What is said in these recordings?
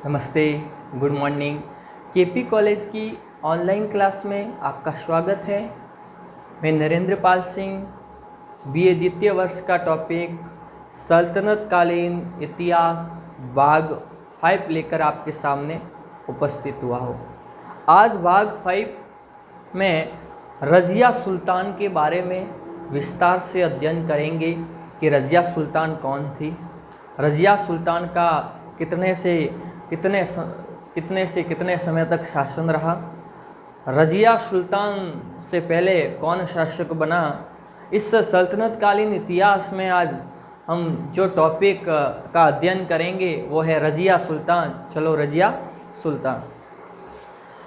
नमस्ते, good morning. KP college की online class में आपका स्वागत है। मैं नरेंद्र पाल सिंह बीए द्वितीय वर्ष का टॉपिक सल्तनत कालीन इतिहास भाग 5 लेकर आपके सामने उपस्थित हुआ हूँ। आज भाग 5 में रज़िया सुल्तान के बारे में विस्तार से अध्ययन करेंगे कि रज़िया सुल्तान कौन थी, रज़िया सुल्तान का कितने से कितने समय तक शासन रहा, रज़िया सुल्तान से पहले कौन शासक बना। इस सल्तनत कालीन इतिहास में आज हम जो टॉपिक का अध्ययन करेंगे वो है रज़िया सुल्तान। चलो रज़िया सुल्तान।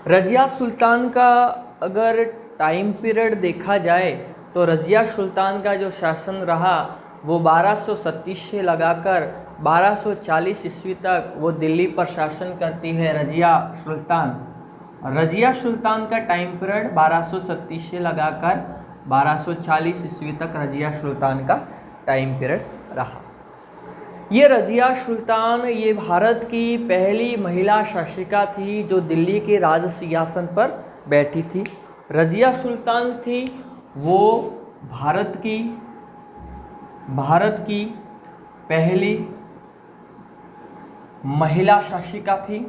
रज़िया सुल्तान का अगर टाइम पीरियड देखा जाए तो रज़िया सुल्तान का जो शासन रहा वो 1237 से लगाकर 1240 ईस्वी तक वो दिल्ली पर शासन करती है रज़िया सुल्तान। रज़िया सुल्तान का टाइम पीरियड 1237 से लगाकर 1240 ईस्वी तक रज़िया सुल्तान का टाइम पीरियड रहा। ये रज़िया सुल्तान ये भारत की पहली महिला शासिका थी जो दिल्ली के राज सिंहासन पर बैठी थी। रज़िया सुल्तान थी वो भारत की पहली महिला शासिका थी,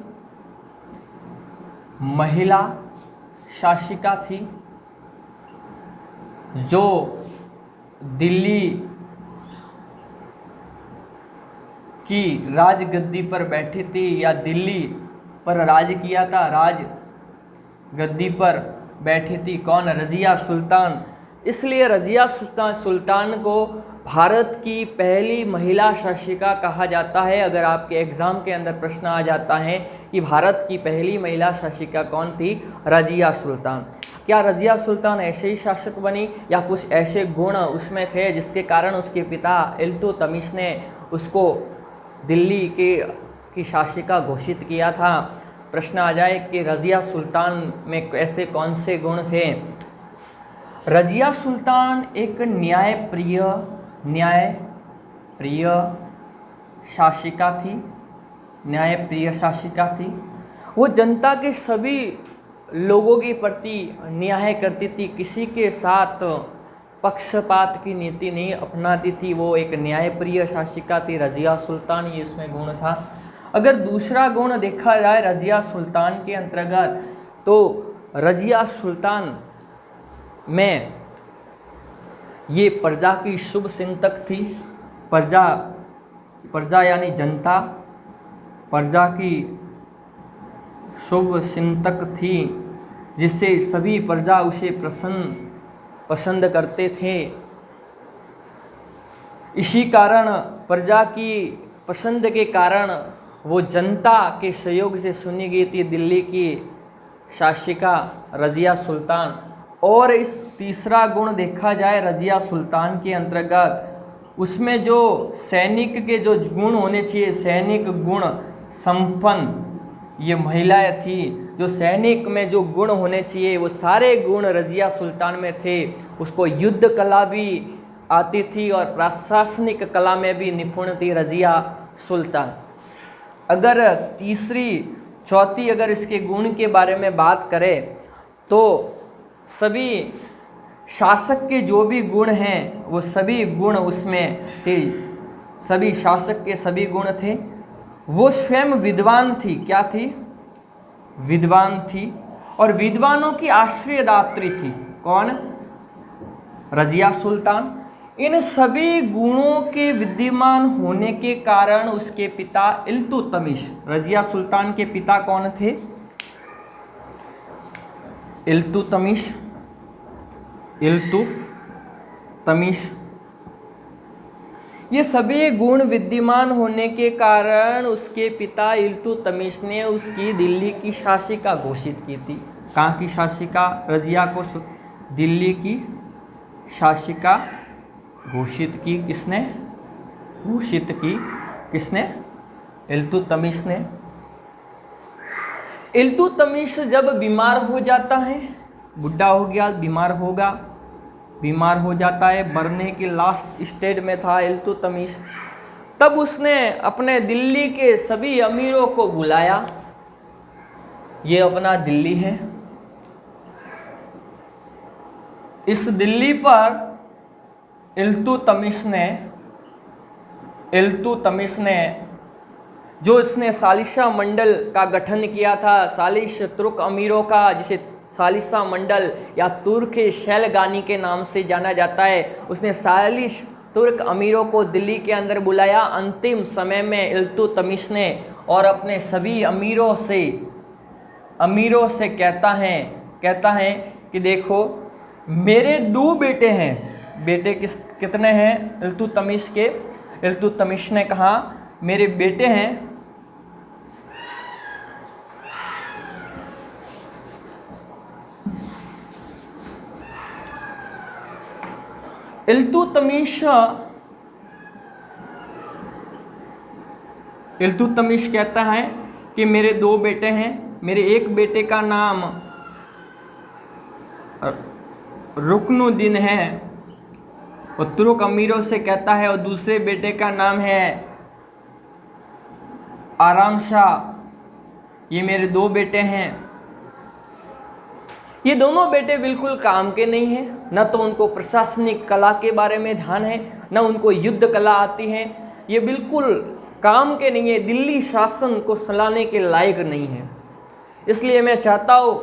जो दिल्ली की राजगद्दी पर बैठी थी या दिल्ली पर राज किया था, राज गद्दी पर बैठी थी। कौन? रज़िया सुल्तान। इसलिए रज़िया सुल्तान को भारत की पहली महिला शासिका कहा जाता है। अगर आपके एग्ज़ाम के अंदर प्रश्न आ जाता है कि भारत की पहली महिला शासिका कौन थी, रज़िया सुल्तान। क्या रज़िया सुल्तान ऐसे ही शासक बनी या कुछ ऐसे गुण उसमें थे जिसके कारण उसके पिता इल्तुतमिश ने उसको दिल्ली की शासिका घोषित किया था? प्रश्न आ जाए कि रज़िया सुल्तान में ऐसे कौन से गुण थे। रज़िया सुल्तान एक न्यायप्रिय शासिका थी। वो जनता के सभी लोगों के प्रति न्याय करती थी, किसी के साथ पक्षपात की नीति नहीं अपनाती थी। वो एक न्यायप्रिय शासिका थी रज़िया सुल्तान, ये इसमें गुण था। अगर दूसरा गुण देखा जाए रज़िया सुल्तान के अंतर्गत तो रज़िया सुल्तान में ये प्रजा की शुभ चिंतक थी। प्रजा यानी जनता प्रजा की शुभ चिंतक थी, जिससे सभी प्रजा उसे पसंद करते थे। इसी कारण प्रजा की पसंद के कारण वो जनता के सहयोग से चुनी गई थी दिल्ली की शासिका रज़िया सुल्तान। और इस तीसरा गुण देखा जाए रज़िया सुल्तान के अंतर्गत, उसमें जो सैनिक के जो गुण होने चाहिए, सैनिक गुण संपन्न ये महिलाएं थी। जो सैनिक में जो गुण होने चाहिए वो सारे गुण रज़िया सुल्तान में थे। उसको युद्ध कला भी आती थी और प्रशासनिक कला में भी निपुण थी रज़िया सुल्तान। अगर चौथी अगर इसके गुण के बारे में बात करें तो सभी शासक के जो भी गुण हैं वो सभी गुण उसमें थे। सभी शासक के सभी गुण थे। वो स्वयं विद्वान थी। क्या थी? विद्वान थी और विद्वानों की आश्रयदात्री थी। कौन? रज़िया सुल्तान। इन सभी गुणों के विद्यमान होने के कारण उसके पिता इल्तुतमिश, रज़िया सुल्तान के पिता कौन थे? इल्तुतमिश। ये सभी गुण विद्यमान होने के कारण उसके पिता इल्तुतमिश ने उसकी दिल्ली की शासिका घोषित की थी। कहाँ की शासिका? रज़िया को दिल्ली की शासिका घोषित की। किसने घोषित की? किसने? इल्तुतमिश ने। इल्तुतमिश जब बीमार हो जाता है, बुढ़ा हो गया, बीमार हो जाता है, मरने के लास्ट स्टेज में था इल्तुतमिश। तब उसने अपने दिल्ली के सभी अमीरों को बुलाया। ये अपना दिल्ली है। इस दिल्ली पर इल्तुतमिश ने जो इसने सालिसा मंडल का गठन किया था, सालिश तुर्क अमीरों का, जिसे सालिसा मंडल या तुर्क शैलगानी के नाम से जाना जाता है, उसने सालिश तुर्क अमीरों को दिल्ली के अंदर बुलाया। अंतिम समय में इल्तुतमिश ने और अपने सभी अमीरों से कहता है कि देखो, मेरे 2 बेटे हैं। बेटे कितने हैं इल्तुतमिश के? इल्तुतमिश ने कहा मेरे बेटे हैं। इल्तुतमिश कहता है कि मेरे 2 बेटे हैं। मेरे एक बेटे का नाम रुकनुद्दीन है, और तुर्क अमीरों से कहता है, और दूसरे बेटे का नाम है आराम शाह। ये मेरे 2 बेटे हैं। ये दोनों बेटे बिल्कुल काम के नहीं हैं। न तो उनको प्रशासनिक कला के बारे में ध्यान है, न उनको युद्ध कला आती है। ये बिल्कुल काम के नहीं है, दिल्ली शासन को चलाने के लायक नहीं है। इसलिए मैं चाहता हूँ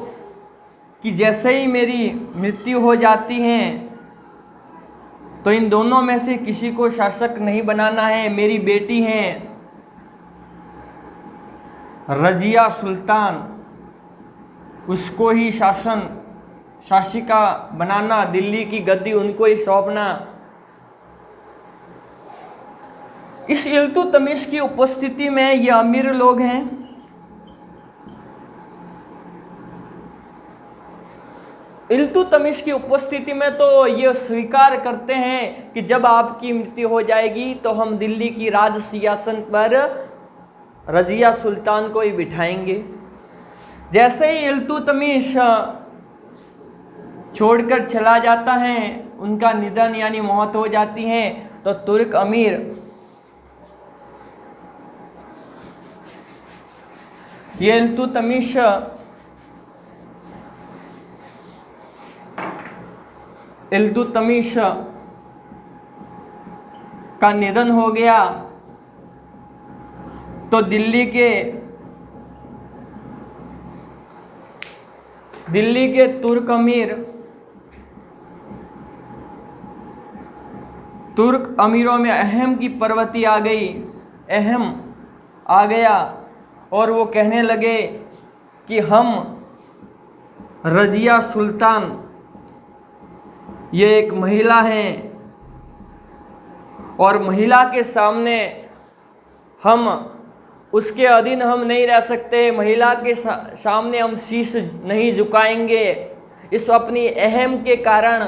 कि जैसे ही मेरी मृत्यु हो जाती है तो इन दोनों में से किसी को शासक नहीं बनाना है। मेरी बेटी हैं रजिया सुल्तान, उसको ही शासिका बनाना, दिल्ली की गद्दी उनको ही सौंपना। इस इल्तुतमिश की उपस्थिति में ये अमीर लोग हैं। इल्तुतमिश की उपस्थिति में तो ये स्वीकार करते हैं कि जब आपकी मृत्यु हो जाएगी तो हम दिल्ली की राज सिंहासन पर रजिया सुल्तान को ही बिठाएंगे। जैसे ही इल्तुतमिश छोड़कर चला जाता है, उनका निधन यानी मौत हो जाती है, तो तुर्क अमीर ये इल्तुतमिश का निधन हो गया तो दिल्ली के तुर्क अमीरों में अहम की प्रवृत्ति आ गया और वो कहने लगे कि हम रजिया सुल्तान ये एक महिला हैं और महिला के सामने हम उसके अधीन हम नहीं रह सकते। महिला के सामने हम शीश नहीं झुकाएंगे। इस अपनी अहम के कारण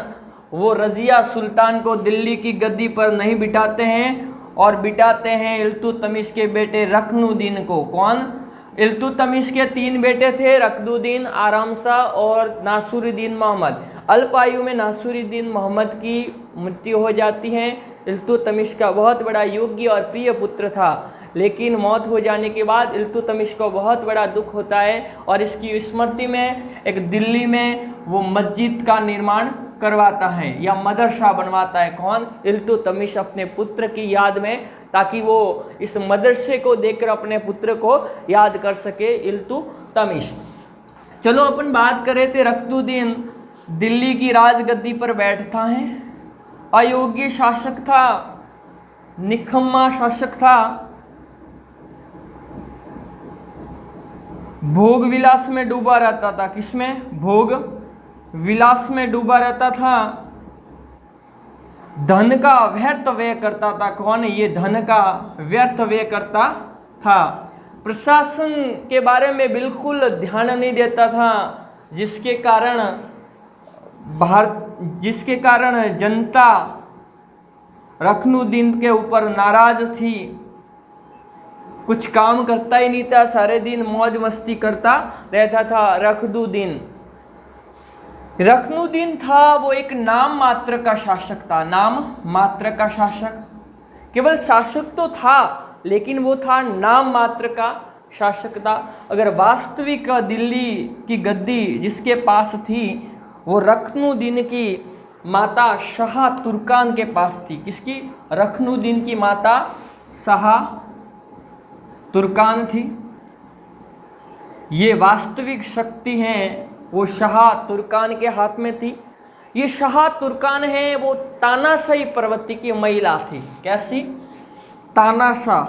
वो रजिया सुल्तान को दिल्ली की गद्दी पर नहीं बिठाते हैं और बिठाते हैं इल्तुतमिश के बेटे रखनुद्दीन को। कौन? इल्तुतमिश के 3 बेटे थे, रखनुद्दीन, आराम शाह और नासिरुद्दीन मोहम्मद। अल्प आयु में नासिरुद्दीन मोहम्मद की मृत्यु हो जाती है। इल्तुतमिश का बहुत बड़ा योग्य और प्रिय पुत्र था, लेकिन मौत हो जाने के बाद इल्तुतमिश को बहुत बड़ा दुख होता है और इसकी स्मृति में एक दिल्ली में वो मस्जिद का निर्माण करवाता है या मदरसा बनवाता है। कौन? इल्तुतमिश अपने पुत्र की याद में, ताकि वो इस मदरसे को देखकर अपने पुत्र को याद कर सके इल्तुतमिश। चलो अपन बात करें थे रखनुद्दीन दिल्ली की राजगद्दी पर बैठता है। अयोग्य शासक था, निकम्मा शासक था, भोग विलास में डूबा रहता था। किसमें? भोग विलास में डूबा रहता था। धन का व्यर्थ व्यय करता था। कौन? ये धन का व्यर्थ व्यय करता था। प्रशासन के बारे में बिल्कुल ध्यान नहीं देता था, जिसके कारण जनता रखनुद्दीन के ऊपर नाराज थी। कुछ काम करता ही नहीं था, सारे दिन मौज मस्ती करता रहता था। रखनुद्दीन था वो एक नाम मात्र का शासक था। नाम मात्र का शासक केवल शासक तो था, लेकिन वो था नाम मात्र का शासक था। अगर वास्तविक दिल्ली की गद्दी जिसके पास थी वो रखनुद्दीन की माता शाह तुर्कान के पास थी। किसकी? रखनुद्दीन की माता शाह तुर्कान थी। ये वास्तविक शक्ति है वो शाह तुर्कान के हाथ में थी। ये शाह तुर्कान है वो तानाशाही प्रवृत्ति की महिला थी। कैसी? तानाशाह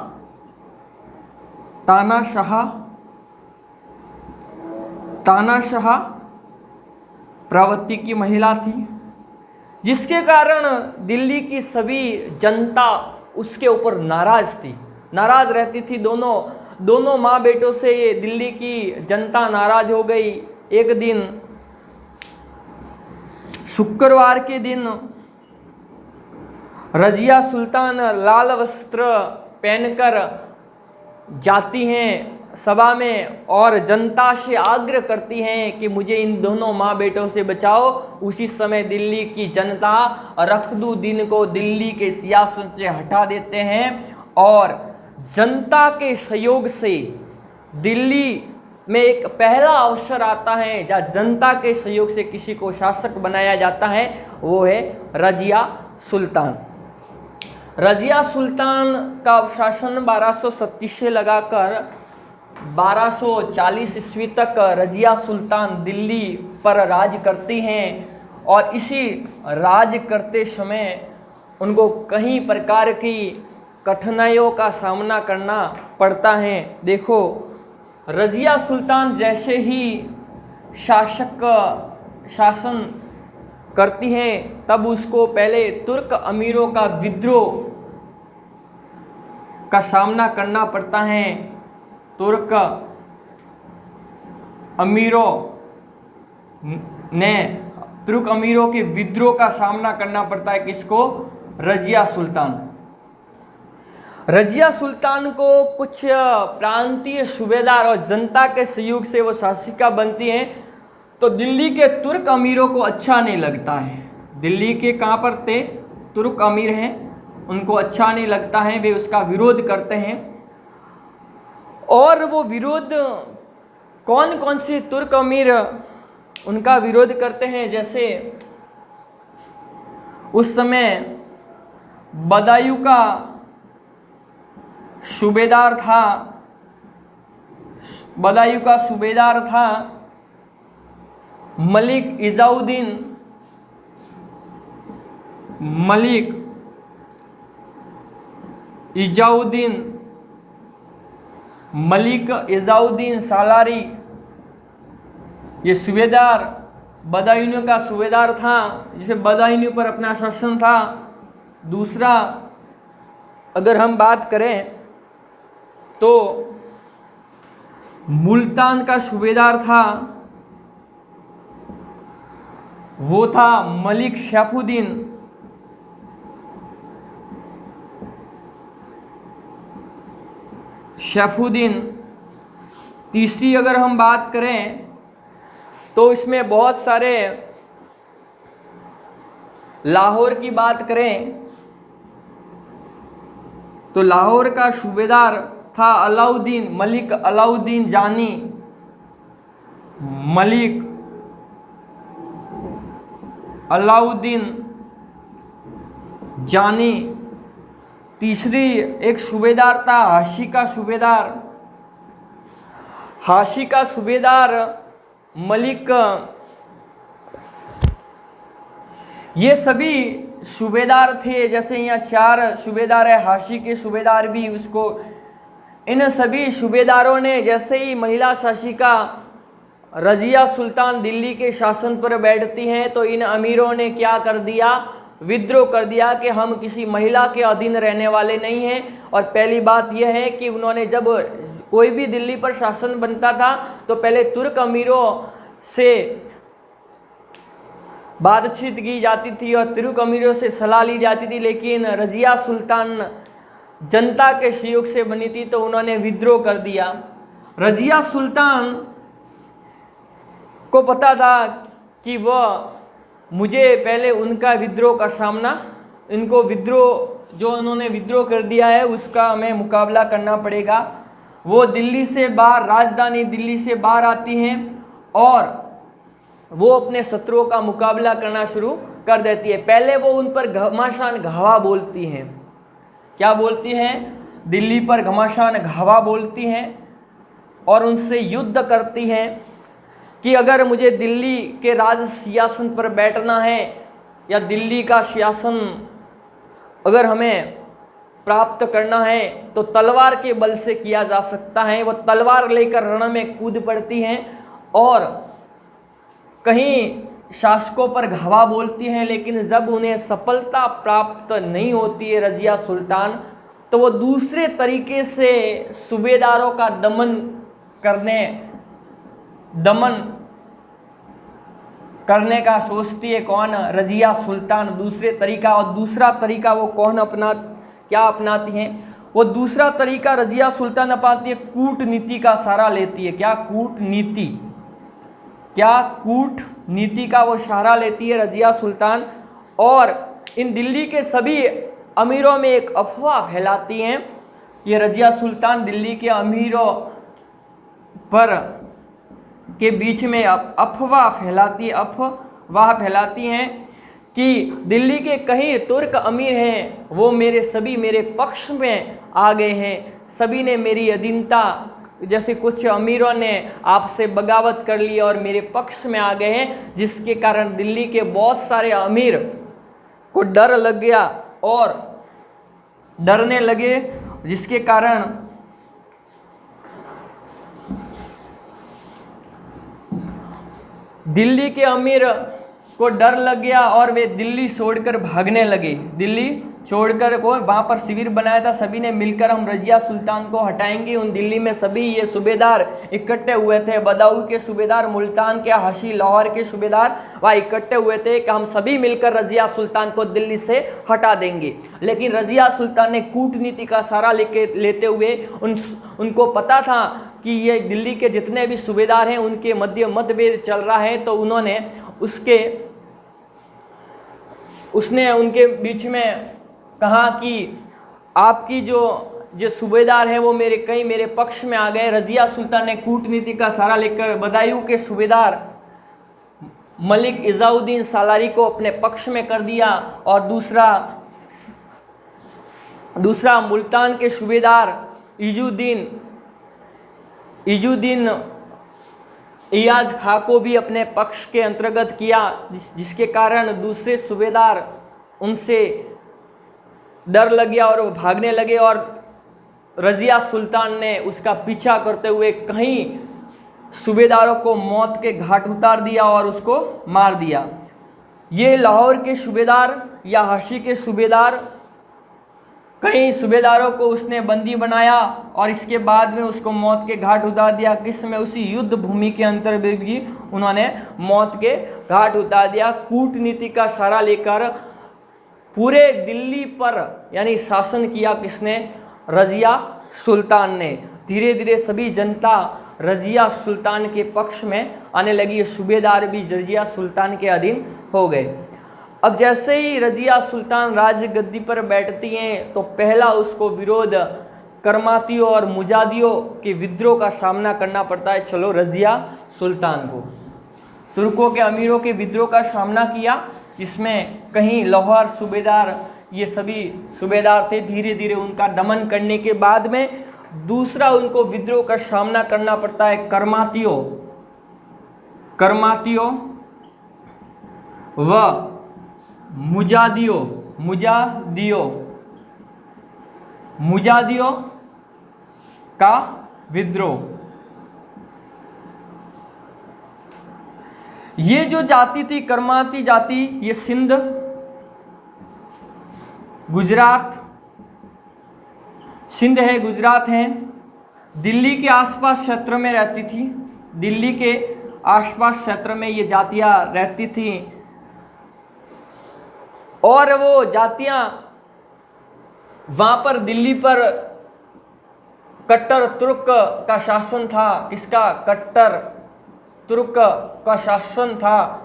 प्रवृत्ति की महिला थी, जिसके कारण दिल्ली की सभी जनता उसके ऊपर नाराज रहती थी। दोनों माँ बेटों से ये दिल्ली की जनता नाराज हो गई। एक दिन शुक्रवार के दिन रजिया सुल्तान लाल वस्त्र पहनकर जाती हैं सभा में और जनता से आग्रह करती हैं कि मुझे इन दोनों माँ बेटों से बचाओ। उसी समय दिल्ली की जनता रखनुद्दीन को दिल्ली के सियासत से हटा देते हैं और जनता के सहयोग से दिल्ली में एक पहला अवसर आता है जहाँ जनता के सहयोग से किसी को शासक बनाया जाता है, वो है रजिया सुल्तान। रजिया सुल्तान का शासन 1237 से लगाकर 1240 ईस्वी तक रजिया सुल्तान दिल्ली पर राज करती हैं और इसी राज करते समय उनको कई प्रकार की कठिनाइयों का सामना करना पड़ता है। देखो, रजिया सुल्तान जैसे ही शासन करती हैं तब उसको पहले तुर्क अमीरों का विद्रोह का सामना करना पड़ता है। तुर्क अमीरों के विद्रोह का सामना करना पड़ता है। किसको? रजिया सुल्तान को कुछ प्रांतीय सूबेदार और जनता के सहयोग से वो शासिका बनती हैं, तो दिल्ली के तुर्क अमीरों को अच्छा नहीं लगता है। दिल्ली के कहाँ पर थे? तुर्क अमीर हैं, उनको अच्छा नहीं लगता है, वे उसका विरोध करते हैं। और वो विरोध कौन कौन से तुर्क अमीर उनका विरोध करते हैं? जैसे उस समय बदायूं का सूबेदार था मलिक इजाउद्दीन सालारी। ये सूबेदार बदायूं का सूबेदार था, जिसे बदायूं पर अपना शासन था। दूसरा अगर हम बात करें तो मुल्तान का सूबेदार था, वो था मलिक शैफुद्दीन। तीसरी अगर हम बात करें तो इसमें बहुत सारे, लाहौर की बात करें तो लाहौर का सूबेदार था मलिक अलाउद्दीन जानी। तीसरी एक सूबेदार था हाशी का सूबेदार मलिक। ये सभी सूबेदार थे। जैसे यहाँ 4 सूबेदार है, हाशी के सूबेदार भी उसको। इन सभी सूबेदारों ने जैसे ही महिला शासिका रजिया सुल्तान दिल्ली के शासन पर बैठती हैं तो इन अमीरों ने क्या कर दिया? विद्रोह कर दिया कि हम किसी महिला के अधीन रहने वाले नहीं हैं। और पहली बात यह है कि उन्होंने जब कोई भी दिल्ली पर शासन बनता था तो पहले तुर्क अमीरों से बातचीत की जाती थी और तुर्क अमीरों से सलाह ली जाती थी, लेकिन रजिया सुल्तान जनता के सहयोग से बनी थी तो उन्होंने विद्रोह कर दिया। रजिया सुल्तान को पता था कि वह मुझे पहले इनको विद्रोह जो उन्होंने विद्रोह कर दिया है उसका हमें मुकाबला करना पड़ेगा। वो दिल्ली से बाहर, राजधानी दिल्ली से बाहर आती हैं और वो अपने शत्रुओं का मुकाबला करना शुरू कर देती है। पहले वो उन पर घमासान घावा बोलती हैं। क्या बोलती हैं? दिल्ली पर घमासान घावा बोलती हैं और उनसे युद्ध करती हैं कि अगर मुझे दिल्ली के राज सिंहासन पर बैठना है या दिल्ली का शासन अगर हमें प्राप्त करना है तो तलवार के बल से किया जा सकता है। वो तलवार लेकर रण में कूद पड़ती हैं और कहीं शासकों पर घावा बोलती हैं, लेकिन जब उन्हें सफलता प्राप्त नहीं होती है रजिया सुल्तान, तो वो दूसरे तरीके से सूबेदारों का दमन करने का सोचती है। कौन? रजिया सुल्तान दूसरे तरीका। और दूसरा तरीका वो क्या अपनाती हैं? वो दूसरा तरीका रजिया सुल्तान अपनाती है, कूटनीति का सहारा लेती है। क्या? कूटनीति का वो सहारा लेती है रजिया सुल्तान और इन दिल्ली के सभी अमीरों में एक अफवाह फैलाती हैं। ये रजिया सुल्तान दिल्ली के अमीरों पर के बीच में अफवाह फैलाती हैं कि दिल्ली के कई तुर्क अमीर हैं, वो मेरे पक्ष में आ गए हैं। सभी ने मेरी अधीनता, जैसे कुछ अमीरों ने आपसे बगावत कर ली और मेरे पक्ष में आ गए हैं, जिसके कारण दिल्ली के बहुत सारे अमीर को डर लग गया और डरने लगे, जिसके कारण दिल्ली के अमीर को डर लग गया और वे दिल्ली छोड़कर भागने लगे। दिल्ली छोड़कर को वहाँ पर शिविर बनाया था, सभी ने मिलकर हम रजिया सुल्तान को हटाएंगे। उन दिल्ली में सभी ये सूबेदार इकट्ठे हुए थे, बदाऊं के सूबेदार, मुल्तान के हाशी, लाहौर के सूबेदार वहाँ इकट्ठे हुए थे कि हम सभी मिलकर रजिया सुल्तान को दिल्ली से हटा देंगे। लेकिन रजिया सुल्तान ने कूटनीति का सहारा लेते हुए उनको पता था कि ये दिल्ली के जितने भी सूबेदार हैं उनके मध्य मतभेद चल रहा है, तो उसने उनके बीच में कहा कि आपकी जो सूबेदार हैं वो मेरे पक्ष में आ गए। रजिया सुल्तान ने कूटनीति का सहारा लेकर बदायूं के सूबेदार मलिक इजाउद्दीन सालारी को अपने पक्ष में कर दिया और दूसरा मुल्तान के सूबेदार इजुद्दीन इयाज खां को भी अपने पक्ष के अंतर्गत किया, जिसके कारण दूसरे सूबेदार उनसे डर लग गया और वो भागने लगे और रजिया सुल्तान ने उसका पीछा करते हुए कई सूबेदारों को मौत के घाट उतार दिया और उसको मार दिया। ये लाहौर के सूबेदार या हाशी के सूबेदार, कई सूबेदारों को उसने बंदी बनाया और इसके बाद में उसको मौत के घाट उतार दिया। किसमें? उसी युद्ध भूमि के अंतर्गत भी उन्होंने मौत के घाट उतार दिया। कूटनीति का सहारा लेकर पूरे दिल्ली पर यानी शासन किया किसने? रजिया सुल्तान ने। धीरे धीरे सभी जनता रजिया सुल्तान के पक्ष में आने लगी। सूबेदार भी रजिया सुल्तान के अधीन हो गए। अब जैसे ही रजिया सुल्तान राजगद्दी पर बैठती हैं तो पहला उसको विरोध करमातियों और मुजादियों के विद्रोह का सामना करना पड़ता है। चलो रजिया सुल्तान को तुर्कों के अमीरों के विद्रोह का सामना किया, जिसमें कहीं लाहौर सूबेदार, ये सभी सूबेदार थे। धीरे धीरे उनका दमन करने के बाद में दूसरा उनको विद्रोह का सामना करना पड़ता है करमातियों व मुजादियों का विद्रोह। ये जो जाति थी करमाती जाति, ये सिंध, गुजरात है, दिल्ली के आसपास क्षेत्र में रहती थी। दिल्ली के आसपास क्षेत्र में ये जातियां रहती थी और वो जातियां वहाँ पर दिल्ली पर कट्टर तुर्क का शासन था। किसका? कट्टर तुर्क का शासन था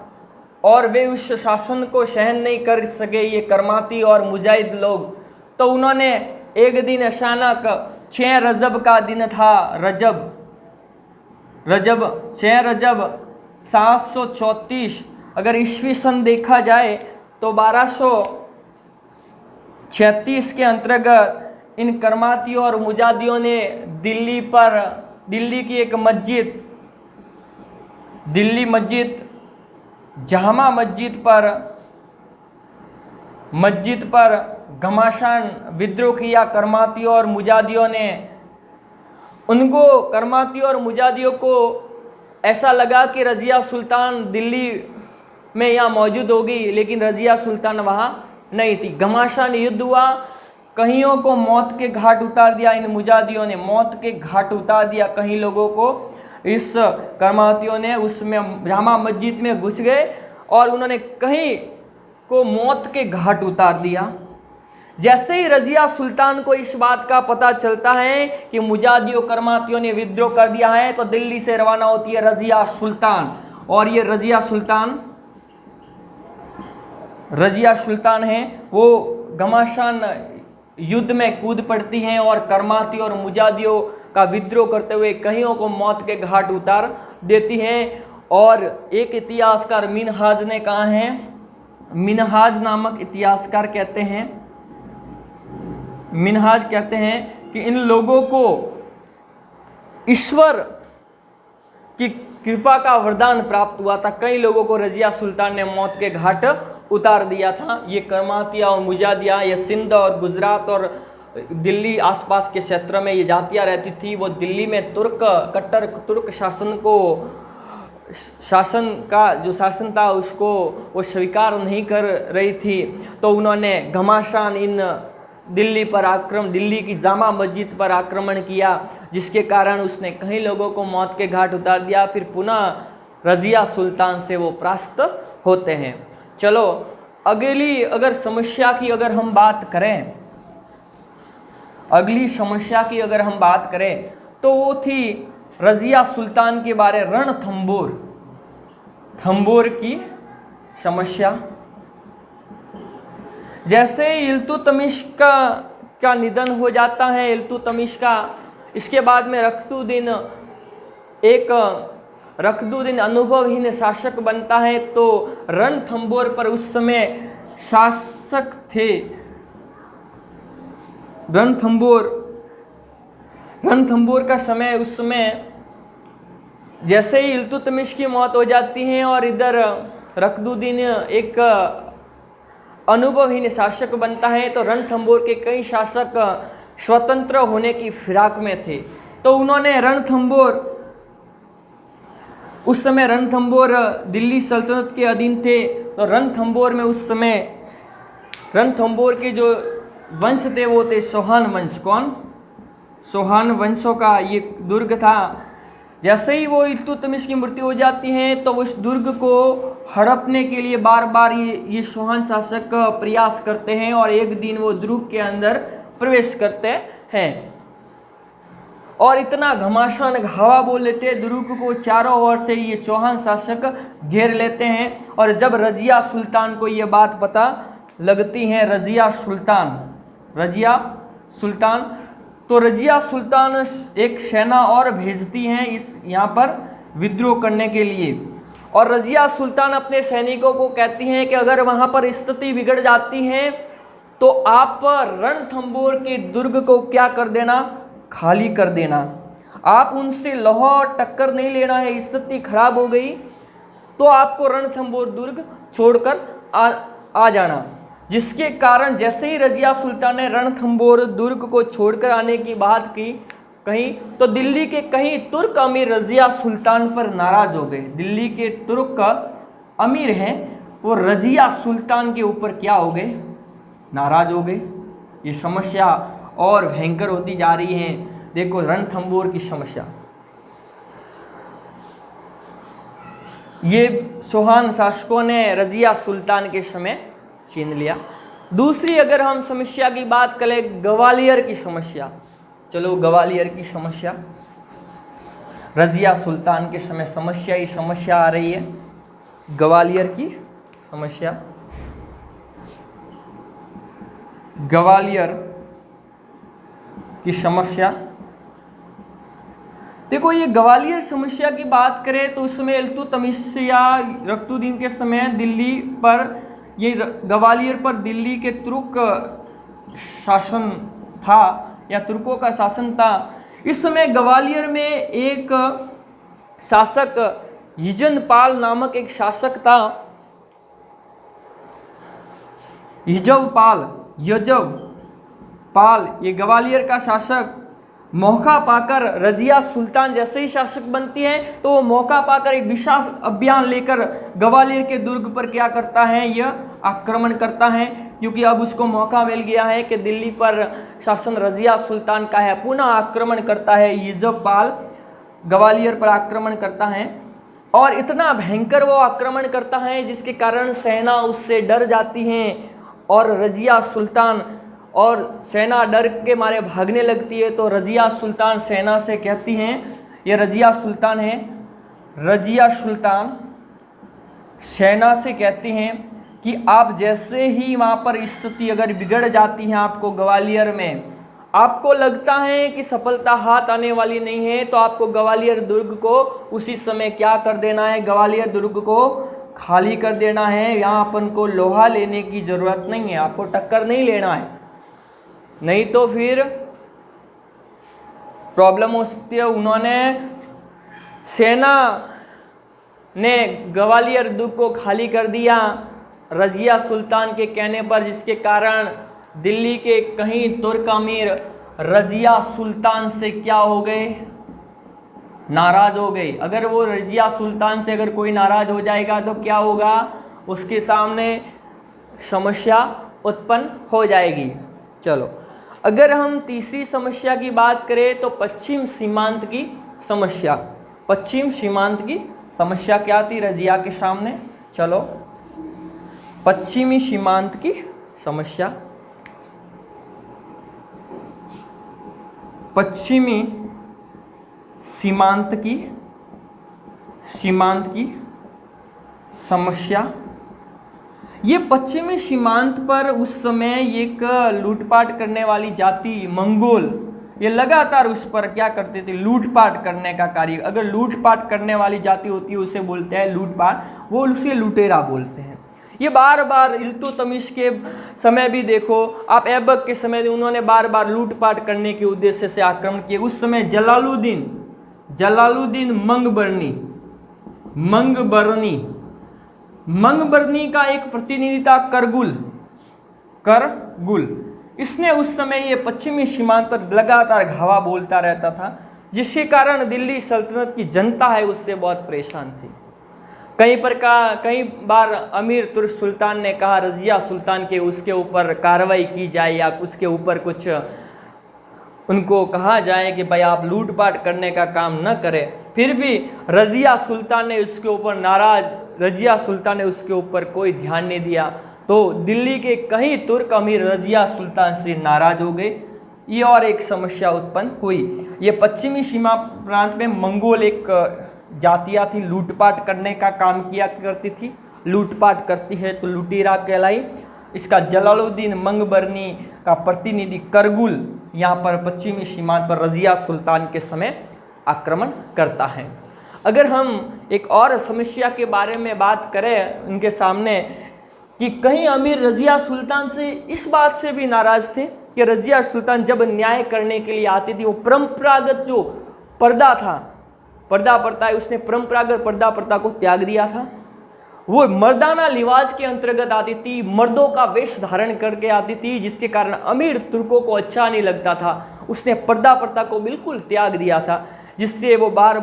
और वे उस शासन को सहन नहीं कर सके, ये करमाती और मुजाहिद लोग। तो उन्होंने एक दिन अचानक 6 रजब का दिन था, रजब 6 रजब 734, अगर ईस्वी सन देखा जाए तो 1236 के अंतर्गत इन करमातियों और मुजादियों ने दिल्ली की एक दिल्ली मस्जिद जामा मस्जिद पर घमासान विद्रोह किया। करमातियों और मुजादियों ने उनको करमातियों और मुजादियों को ऐसा लगा कि रज़िया सुल्तान दिल्ली में यहाँ मौजूद होगी, लेकिन रज़िया सुल्तान वहाँ नहीं थी। घमासान युद्ध हुआ, कईयों को मौत के घाट उतार दिया। इन मुजादियों ने मौत के घाट उतार दिया कई लोगों को। इस करमातियों ने उसमें जामा मस्जिद में घुस गए और उन्होंने कहीं को मौत के घाट उतार दिया। जैसे ही रज़िया सुल्तान को इस बात का पता चलता है कि मुजादियों करमातियों ने विद्रोह कर दिया है, तो दिल्ली से रवाना होती है रज़िया सुल्तान। और ये रज़िया सुल्तान है, वो घमासान युद्ध में कूद पड़ती हैं और करमातियों और मुजादियों का विद्रोह करते हुए कईयों को मौत के घाट उतार देती हैं। और एक इतिहासकार मिनहाज ने कहा है, मिनहाज नामक इतिहासकार कहते हैं कि इन लोगों को ईश्वर की कृपा का वरदान प्राप्त हुआ था। कई लोगों को रज़िया सुल्तान ने मौत के घाट उतार दिया था। ये करमातिया और मुजादिया, ये सिंध और गुजरात और दिल्ली आसपास के क्षेत्र में ये जातियाँ रहती थी। वो दिल्ली में कट्टर तुर्क शासन का जो शासन था उसको वो स्वीकार नहीं कर रही थी। तो उन्होंने घमासान इन दिल्ली की जामा मस्जिद पर आक्रमण किया, जिसके कारण उसने कई लोगों को मौत के घाट उतार दिया। फिर पुनः रज़िया सुल्तान से वो परास्त होते हैं। चलो अगली अगर समस्या की अगर हम बात करें, अगली समस्या की अगर हम बात करें तो वो थी रज़िया सुल्तान के बारे थंबोर की समस्या। जैसे इल्तुतमिश का निधन हो जाता है, इल्तुतमिश का, इसके बाद में रख्दुद्दीन अनुभवहीन शासक बनता है। तो रणथंबोर पर उस समय शासक थे रणथंबोर का समय, उस समय जैसे ही इल्तुतमिश की मौत हो जाती है और इधर रख्दुद्दीन एक अनुभवहीन शासक बनता है, तो रणथंबोर के कई शासक स्वतंत्र होने की फिराक में थे। तो उन्होंने उस समय रणथंबोर दिल्ली सल्तनत के अधीन थे। तो रणथंबोर में उस समय रणथंबोर के जो वंश थे वो थे चौहान वंश। कौन? चौहान वंशों का ये दुर्ग था। जैसे ही वो इल्तुतमिश की मृत्यु हो जाती है तो उस दुर्ग को हड़पने के लिए बार बार ये चौहान शासक प्रयास करते हैं और एक दिन वो दुर्ग के अंदर प्रवेश करते हैं और इतना घमासान घावा बोल लेते हैं, दुर्ग को चारों ओर से ये चौहान शासक घेर लेते हैं। और जब रज़िया सुल्तान को ये बात पता लगती है, रज़िया सुल्तान तो रज़िया सुल्तान एक सेना और भेजती हैं यहाँ पर विद्रोह करने के लिए। और रज़िया सुल्तान अपने सैनिकों को कहती हैं कि अगर वहाँ पर स्थिति बिगड़ जाती है तो आप रणथंबोर के दुर्ग को क्या कर देना, खाली कर देना। आप उनसे लाहौर टक्कर नहीं लेना है। स्थिति खराब हो गई तो आपको रणथंबोर दुर्ग छोड़कर आ जाना। जिसके कारण जैसे ही रज़िया सुल्तान ने रणथंबोर दुर्ग को छोड़कर आने की बात कही तो दिल्ली के कई तुर्क अमीर रज़िया सुल्तान पर नाराज हो गए। दिल्ली के तुर्क अमीर हैं वो रज़िया सुल्तान के ऊपर क्या हो गए, नाराज हो गए। ये समस्या और भयंकर होती जा रही है। देखो रणथंबोर की समस्या, ये चौहान शासकों ने रज़िया सुल्तान के समय छीन लिया। दूसरी अगर हम समस्या की बात करें, ग्वालियर की समस्या। चलो ग्वालियर की समस्या, रज़िया सुल्तान के समय समस्या आ रही है, ग्वालियर की समस्या। ग्वालियर की समस्या। देखो, ये ग्वालियर समस्या की बात करें तो उसमें इल्तुतमिश या रक्तुद्दीन के समय दिल्ली पर, ये ग्वालियर पर दिल्ली के तुर्क शासन था या तुर्कों का शासन था। इस समय ग्वालियर में एक शासक यजनपाल नामक एक शासक था। यजवपाल ये ग्वालियर का शासक मौका पाकर, रजिया सुल्तान जैसे ही शासक बनती है तो वो मौका पाकर एक विशाल अभियान लेकर ग्वालियर के दुर्ग पर क्या करता है, यह आक्रमण करता है। क्योंकि अब उसको मौका मिल गया है कि दिल्ली पर शासन रजिया सुल्तान का है। पुनः आक्रमण करता है यजवपाल, ग्वालियर पर आक्रमण करता है और इतना भयंकर वो आक्रमण करता है जिसके कारण सेना उससे डर जाती है और रजिया सुल्तान और सेना डर के मारे भागने लगती है। तो रजिया सुल्तान सेना से कहती हैं, ये रजिया सुल्तान है, रजिया सुल्तान सेना से कहती हैं कि आप जैसे ही वहाँ पर स्थिति अगर बिगड़ जाती है आपको ग्वालियर में, आपको लगता है कि सफलता हाथ आने वाली नहीं है, तो आपको ग्वालियर दुर्ग को उसी समय क्या कर देना है, ग्वालियर दुर्ग को खाली कर देना है। यहाँ अपन को लोहा लेने की ज़रूरत नहीं है, आपको टक्कर नहीं लेना है, नहीं तो फिर प्रॉब्लम हो सकती है। उन्होंने सेना ने ग्वालियर दुर्ग को खाली कर दिया रजिया सुल्तान के कहने पर, जिसके कारण दिल्ली के कहीं तुर्क अमीर रजिया सुल्तान से क्या हो गए, नाराज हो गए। अगर वो रजिया सुल्तान से अगर कोई नाराज हो जाएगा तो क्या होगा, उसके सामने समस्या उत्पन्न हो जाएगी। चलो, अगर हम तीसरी समस्या की बात करें तो पश्चिम सीमांत की समस्या। पश्चिम सीमांत की समस्या क्या थी रजिया के सामने? चलो, पश्चिमी सीमांत की समस्या। पश्चिमी सीमांत की समस्या। ये पश्चिमी सीमांत पर उस समय एक लूटपाट करने वाली जाति मंगोल, ये लगातार उस पर क्या करते थे, लूटपाट करने का कार्य। अगर लूटपाट करने वाली जाति होती है उसे बोलते हैं लूटपाट, वो उसे लुटेरा बोलते हैं। ये बार बार इल्तुतमिश के समय भी देखो आप, ऐबक के समय उन्होंने बार बार लूटपाट करने के उद्देश्य से आक्रमण किए। उस समय जलालुद्दीन मंगबरनी का एक प्रतिनिधि था करगुल। इसने उस समय ये पश्चिमी सीमांत पर लगातार घावा बोलता रहता था, जिसके कारण दिल्ली सल्तनत की जनता है उससे बहुत परेशान थी। कई बार अमीर तुर्क सुल्तान ने कहा रजिया सुल्तान के उसके ऊपर कार्रवाई की जाए या उसके ऊपर कुछ उनको कहा जाए कि भाई आप लूटपाट करने का काम न करें। फिर भी रजिया सुल्तान ने उसके ऊपर कोई ध्यान नहीं दिया। तो दिल्ली के कई तुर्क अमीर रजिया सुल्तान से नाराज हो गए। ये और एक समस्या उत्पन्न हुई। ये पश्चिमी सीमा प्रांत में मंगोल एक जातियाँ थी, लूटपाट करने का काम किया करती थी। लूटपाट करती है तो लुटेरा कहलाई। इसका जलालुद्दीन मंगबरनी का प्रतिनिधि करगुल यहाँ पर पश्चिमी सीमांत पर रजिया सुल्तान के समय आक्रमण करता है। अगर हम एक और समस्या के बारे में बात करें उनके सामने, कि कहीं अमीर रजिया सुल्तान से इस बात से भी नाराज थे कि रजिया सुल्तान जब न्याय करने के लिए आती थी, वो परंपरागत जो पर्दा था, पर्दा प्रथा है, उसने परंपरागत पर्दा प्रथा को त्याग दिया था। वो मर्दाना लिबास के अंतर्गत आती थी, मर्दों का वेश धारण करके आती थी, जिसके कारण अमीर तुर्कों को अच्छा नहीं लगता था। उसने पर्दा प्रथा को बिल्कुल त्याग दिया था, जिससे वो बार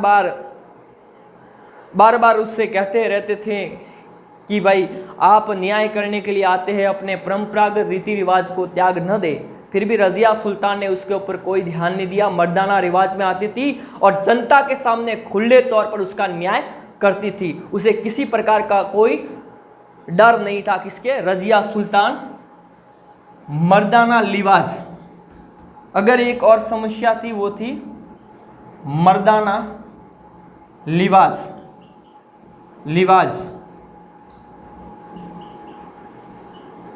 बार उससे कहते रहते थे कि भाई आप न्याय करने के लिए आते हैं, अपने परंपरागत रीति रिवाज को त्याग न दे। फिर भी रजिया सुल्तान ने उसके ऊपर कोई ध्यान नहीं दिया, मर्दाना रिवाज में आती थी और जनता के सामने खुले तौर पर उसका न्याय करती थी। उसे किसी प्रकार का कोई डर नहीं था। किसके? रजिया सुल्तान, मर्दाना लिबास। अगर एक और समस्या थी वो थी मर्दाना लिबास।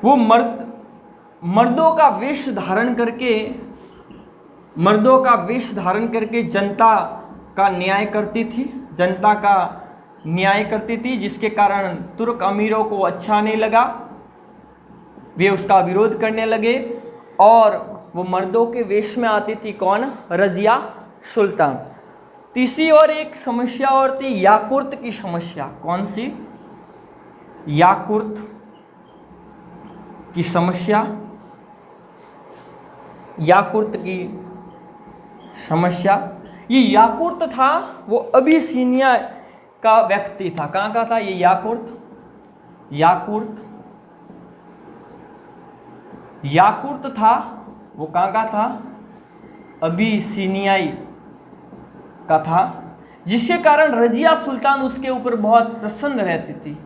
वो मर्दों का वेश धारण करके मर्दों का वेश धारण करके जनता का न्याय करती थी, जनता का न्याय करती थी, जिसके कारण तुर्क अमीरों को अच्छा नहीं लगा, वे उसका विरोध करने लगे और वो मर्दों के वेश में आती थी। कौन? रजिया सुल्तान। तीसरी और एक समस्या और थी याकुर्त की समस्या। कौन सी? याकुर्त की समस्या। याकुर्त की समस्या, ये याकुर्त था वो अबिसिनिया का व्यक्ति था। कहाँ का था ये याकुर्त? याकुर्त याकुर्त था वो कहाँ का था? अबिसिनियाई का था, जिसके कारण रजिया सुल्तान उसके ऊपर बहुत प्रसन्न रहती थी।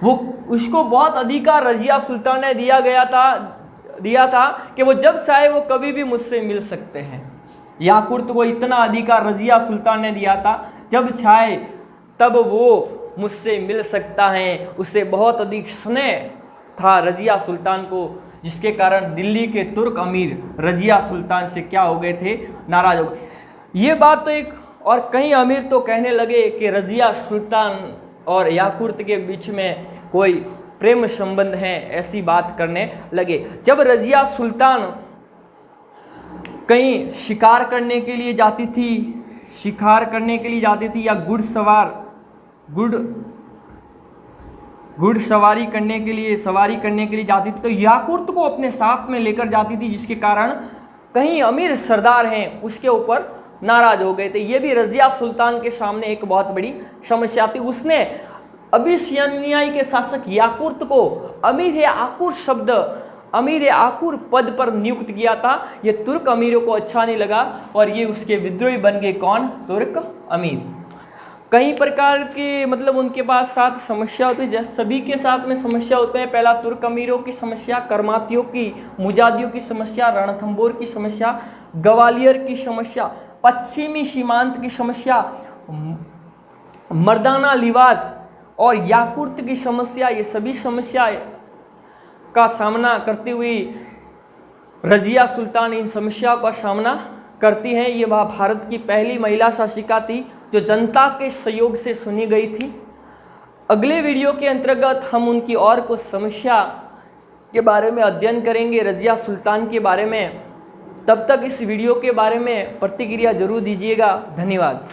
वो उसको बहुत अधिकार रजिया सुल्तान ने दिया था कि वो जब चाहे वो कभी भी मुझसे मिल सकते हैं। याकुर्त को इतना अधिकार रजिया सुल्तान ने दिया था, जब चाहे तब वो मुझसे मिल सकता है। उससे बहुत अधिक स्नेह था रजिया सुल्तान को, जिसके कारण दिल्ली के तुर्क अमीर रजिया सुल्तान से क्या हो गए थे? नाराज हो गए। ये बात तो एक और कई अमीर तो कहने लगे कि रजिया सुल्तान और याकुर्त के बीच में कोई प्रेम संबंध है, ऐसी बात करने लगे। जब रजिया सुल्तान कहीं शिकार करने के लिए जाती थी या घुड़सवारी करने के लिए जाती थी, तो याकुर्त को अपने साथ में लेकर जाती थी, जिसके कारण कहीं अमीर सरदार हैं उसके ऊपर नाराज हो गए थे। ये भी रजिया सुल्तान के सामने एक बहुत बड़ी समस्या थी। उसने अबिसिनियाई के शासक याकुर्त को अमीर आकुर पद पर नियुक्त किया था। ये तुर्क अमीरों को अच्छा नहीं लगा और ये उसके विद्रोही बन गए। कौन? तुर्क अमीर। कई प्रकार के मतलब उनके पास साथ समस्या होती है, सभी के साथ में समस्या होते हैं। पहला तुर्क अमीरों की समस्या, कर्मातियों की, मुजादियों की समस्या, रणथंबोर की समस्या, ग्वालियर की समस्या, पश्चिमी सीमांत की समस्या, मर्दाना लिबास और याकुर्त की समस्या। ये सभी समस्या का सामना करते हुए रजिया सुल्तान इन समस्याओं का सामना करती हैं। ये वह भारत की पहली महिला शासिका थी जो जनता के सहयोग से चुनी गई थी। अगले वीडियो के अंतर्गत हम उनकी और कुछ समस्या के बारे में अध्ययन करेंगे, रजिया सुल्तान के बारे में। तब तक इस वीडियो के बारे में प्रतिक्रिया जरूर दीजिएगा। धन्यवाद।